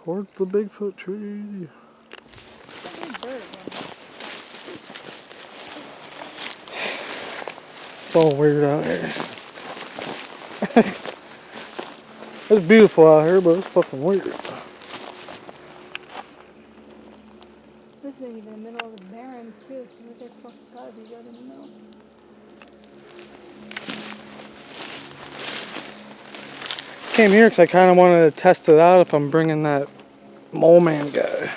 Towards the Bigfoot tree. It's all weird out here. It's beautiful out here, but it's fucking weird. This isn't even the middle of the barrens too, so there's fucking gotta be good in the middle. Came here because I kind of wanted to test it out if I'm bringing that mole man guy.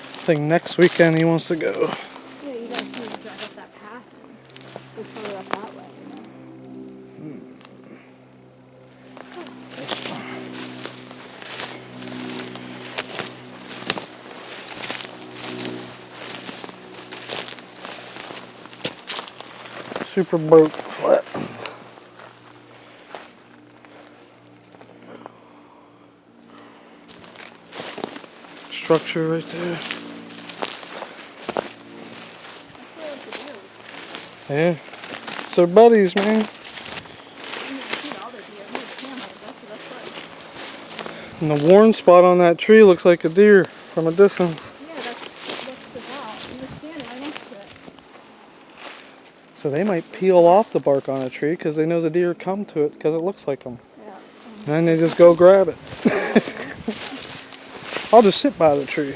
I think next weekend he wants to go. Yeah, you guys need to drive up that path and go further up that way, you know? Super broke flattens. Structure right there. Yeah. It's their buddies, man. And the worn spot on that tree looks like a deer from a distance. Yeah, that's the out. You're standing right next to it. So they might peel off the bark on a tree because they know the deer come to it because it looks like them. Yeah. And then they just go grab it. I'll just sit by the tree.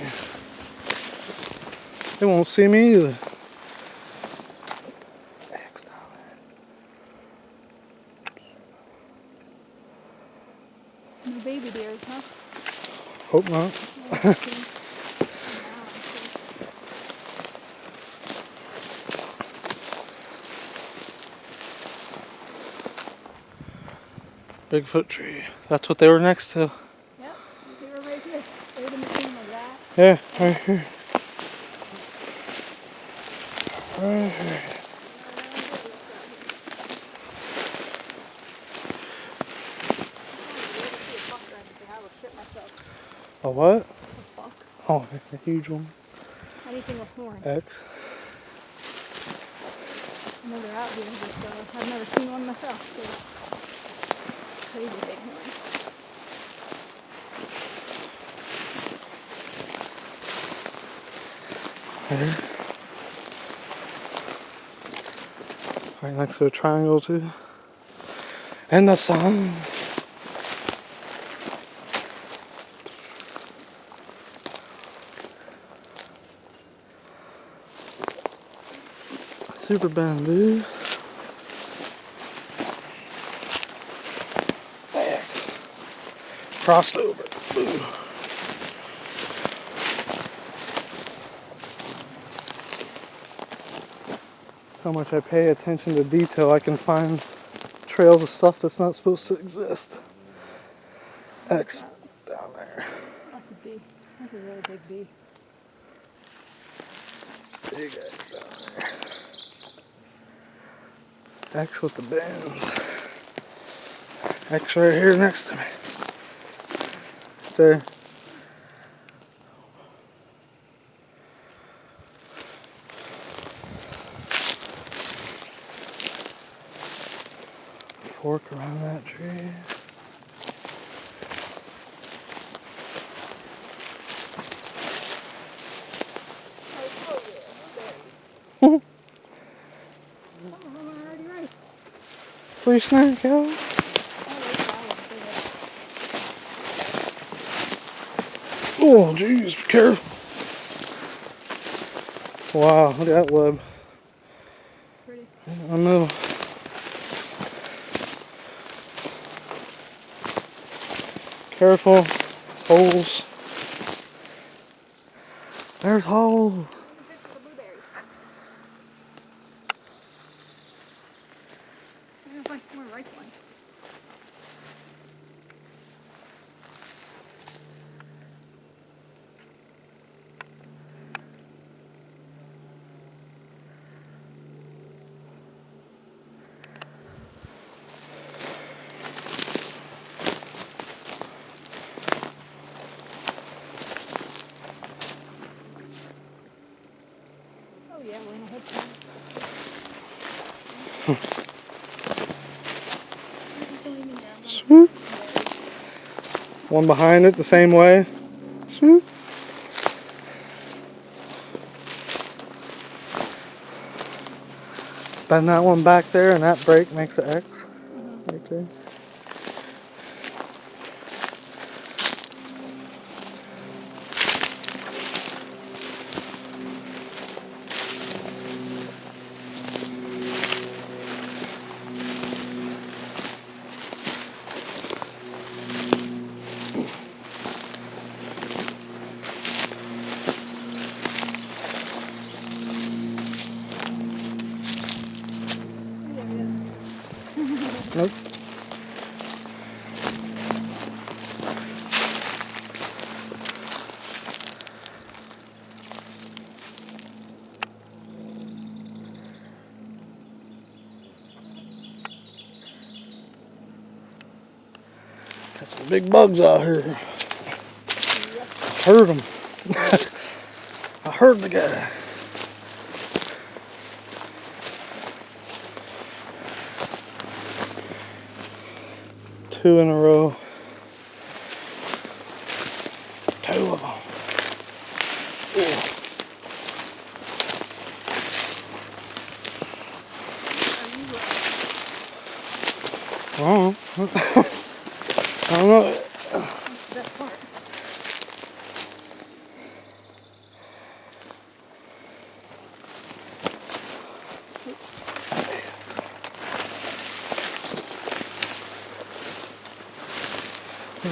They won't see me either. No baby deers, huh? Hope not. Bigfoot tree. That's what they were next to. Yep, they were right here. Right in between like that. Yeah, right here. Right here. A what? A buck. Oh, a huge one. Anything with horn. X. I know they're out here, but I've never seen one myself. So crazy big horn. There. Right next to a triangle too. And the sun. Super bend, dude. Back. Crossed over. Ooh. How much I pay attention to detail, I can find trails of stuff that's not supposed to exist. X down there. That's a bee. That's a really big bee. Big X down there. X with the bands. X right here next to me. There. Fork around that tree. Free snack, yo. Oh, jeez, be careful. Wow, look at that web. Pretty. In the middle. Careful. Holes. There's holes. Swoop. One behind it the same way. Swoop. Bend that one back there and that brake makes an X right there. Nope. Got some big bugs out here. Heard them. I heard the guy. Two in a row. Two of them. Oh, I don't know. That part.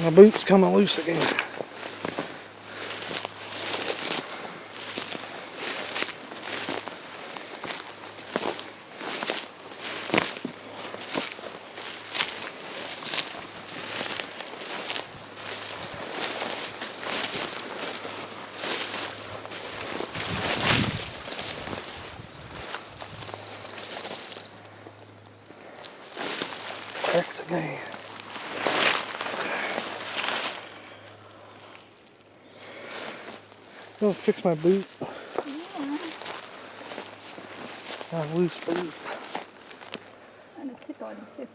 My boot's coming loose again. X again. Gonna fix my boot. Yeah. Got a loose boot. And a tick on it too.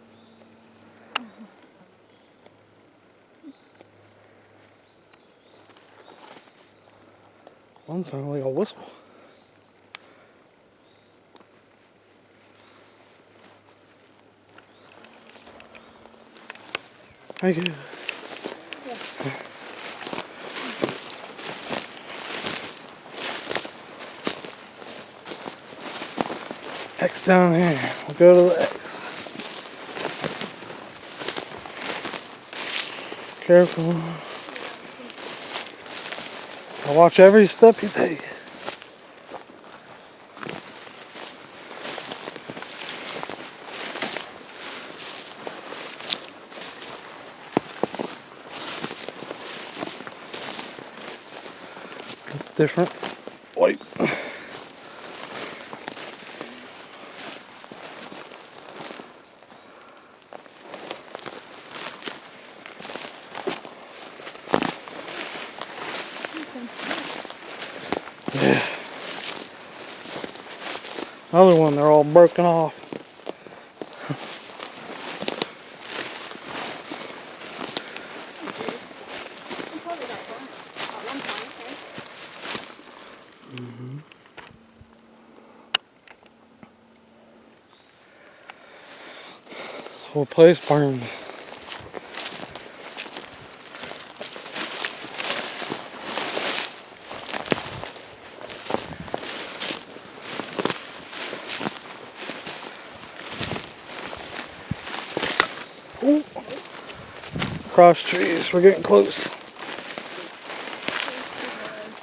One sounded like a whistle. Thank you. X down here. We'll go to the X. Careful. I watch every step you take. Different. White. Yeah. Other one, they're all broken off. You probably got burnt at one point, right? This whole place burned. Ooh. Cross trees, we're getting close.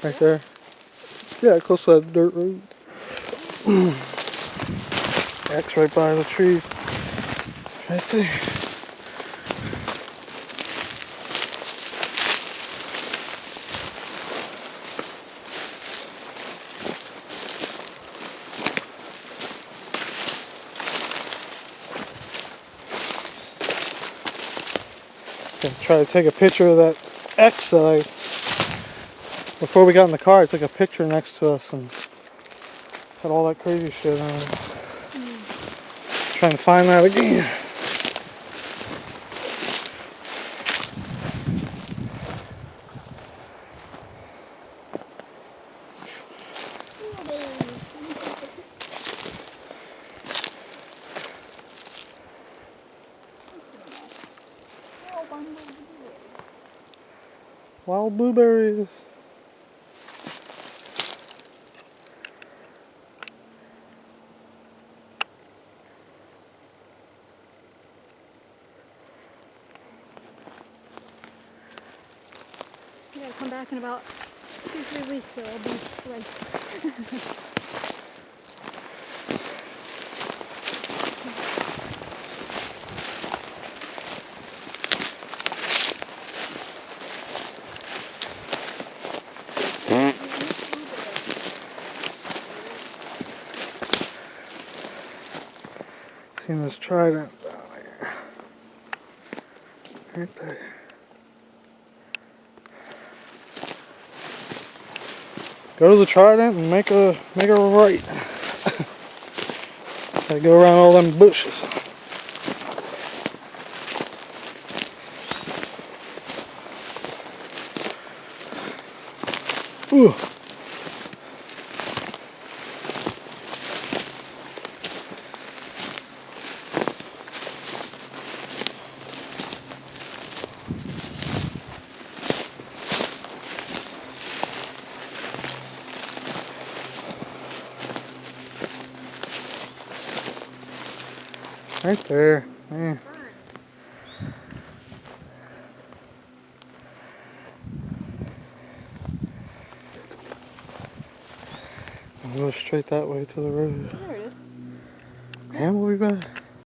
Right there. Yeah, close to that dirt road. X right by the tree. Right there. Gonna try to take a picture of that X that I, before we got in the car, I took a picture next to us and had all that crazy shit on it. Trying to find that again. Wild blueberries. You gotta come back in about 2-3 weeks, so I'll be ready. Seen this trident down here. Right there. Go to the trident and make a right. Gotta go around all them bushes. Ooh. Right there. Yeah. I'll go straight that way to the road. There it is. And we'll be back.